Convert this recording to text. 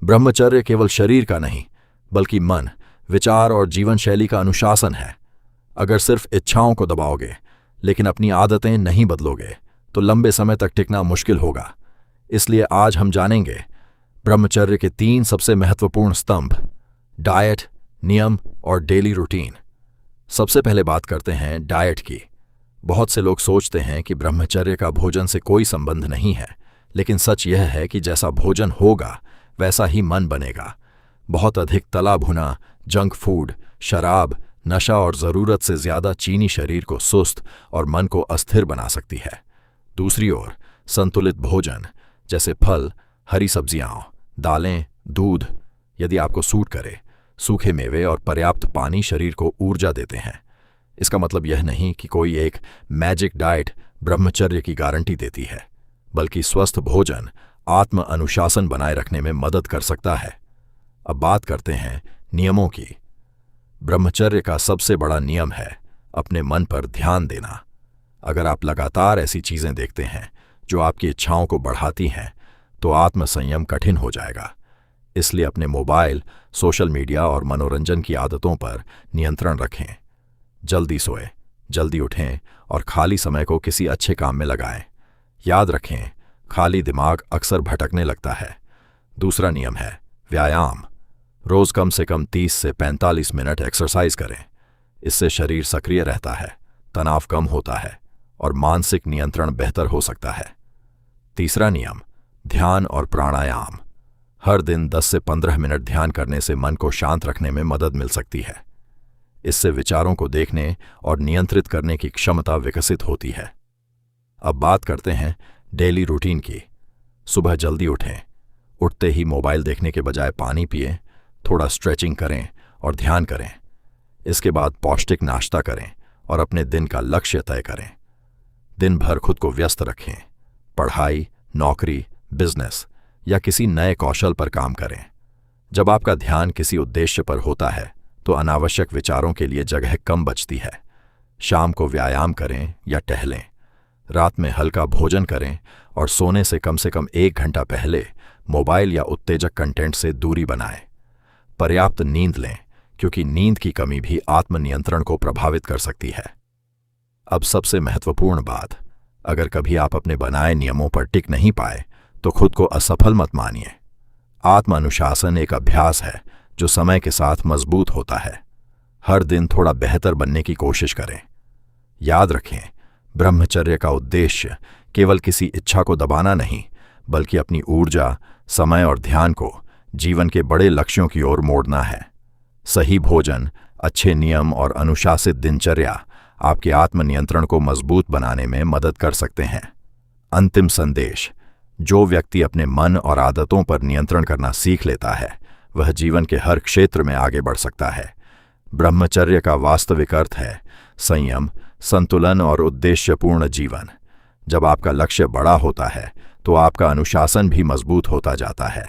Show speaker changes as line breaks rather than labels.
ब्रह्मचर्य केवल शरीर का नहीं बल्कि मन, विचार और जीवन शैली का अनुशासन है। अगर सिर्फ इच्छाओं को दबाओगे लेकिन अपनी आदतें नहीं बदलोगे तो लंबे समय तक टिकना मुश्किल होगा। इसलिए आज हम जानेंगे ब्रह्मचर्य के 3 सबसे महत्वपूर्ण स्तंभ: डाइट, नियम और डेली रूटीन। सबसे पहले बात करते हैं डाइट की। बहुत से लोग सोचते हैं कि ब्रह्मचर्य का भोजन से कोई संबंध नहीं है, लेकिन सच यह है कि जैसा भोजन होगा वैसा ही मन बनेगा। बहुत अधिक तला भुना, जंक फूड, शराब, नशा और ज़रूरत से ज़्यादा चीनी शरीर को सुस्त और मन को अस्थिर बना सकती है। दूसरी ओर संतुलित भोजन जैसे फल, हरी सब्जियां, दालें, दूध यदि आपको सूट करे, सूखे मेवे और पर्याप्त पानी शरीर को ऊर्जा देते हैं। इसका मतलब यह नहीं कि कोई एक मैजिक डाइट ब्रह्मचर्य की गारंटी देती है, बल्कि स्वस्थ भोजन आत्म अनुशासन बनाए रखने में मदद कर सकता है। अब बात करते हैं नियमों की। ब्रह्मचर्य का सबसे बड़ा नियम है अपने मन पर ध्यान देना। अगर आप लगातार ऐसी चीजें देखते हैं जो आपकी इच्छाओं को बढ़ाती हैं, तो आत्मसंयम कठिन हो जाएगा। इसलिए अपने मोबाइल, सोशल मीडिया और मनोरंजन की आदतों पर नियंत्रण रखें। जल्दी सोएं, जल्दी उठें और खाली समय को किसी अच्छे काम में लगाएं। याद रखें, खाली दिमाग अक्सर भटकने लगता है। दूसरा नियम है व्यायाम। रोज कम से कम 30 से 45 मिनट एक्सरसाइज करें। इससे शरीर सक्रिय रहता है, तनाव कम होता है और मानसिक नियंत्रण बेहतर हो सकता है। तीसरा नियम ध्यान और प्राणायाम। हर दिन 10 से 15 मिनट ध्यान करने से मन को शांत रखने में मदद मिल सकती है। इससे विचारों को देखने और नियंत्रित करने की क्षमता विकसित होती है। अब बात करते हैं डेली रूटीन की। सुबह जल्दी उठें। उठते ही मोबाइल देखने के बजाय पानी पिएं, थोड़ा स्ट्रेचिंग करें और ध्यान करें। इसके बाद पौष्टिक नाश्ता करें और अपने दिन का लक्ष्य तय करें। दिन भर खुद को व्यस्त रखें। पढ़ाई, नौकरी, बिजनेस या किसी नए कौशल पर काम करें। जब आपका ध्यान किसी उद्देश्य पर होता है तो अनावश्यक विचारों के लिए जगह कम बचती है। शाम को व्यायाम करें या टहलें। रात में हल्का भोजन करें और सोने से कम 1 घंटा पहले मोबाइल या उत्तेजक कंटेंट से दूरी बनाएं। पर्याप्त नींद लें, क्योंकि नींद की कमी भी आत्मनियंत्रण को प्रभावित कर सकती है। अब सबसे महत्वपूर्ण बात, अगर कभी आप अपने बनाए नियमों पर टिक नहीं पाए तो खुद को असफल मत मानिए। आत्म अनुशासन एक अभ्यास है जो समय के साथ मजबूत होता है। हर दिन थोड़ा बेहतर बनने की कोशिश करें। याद रखें, ब्रह्मचर्य का उद्देश्य केवल किसी इच्छा को दबाना नहीं, बल्कि अपनी ऊर्जा, समय और ध्यान को जीवन के बड़े लक्ष्यों की ओर मोड़ना है। सही भोजन, अच्छे नियम और अनुशासित दिनचर्या आपके आत्मनियंत्रण को मजबूत बनाने में मदद कर सकते हैं। अंतिम संदेश: जो व्यक्ति अपने मन और आदतों पर नियंत्रण करना सीख लेता है, वह जीवन के हर क्षेत्र में आगे बढ़ सकता है। ब्रह्मचर्य का वास्तविक अर्थ है संयम, संतुलन और उद्देश्यपूर्ण जीवन। जब आपका लक्ष्य बड़ा होता है तो आपका अनुशासन भी मजबूत होता जाता है।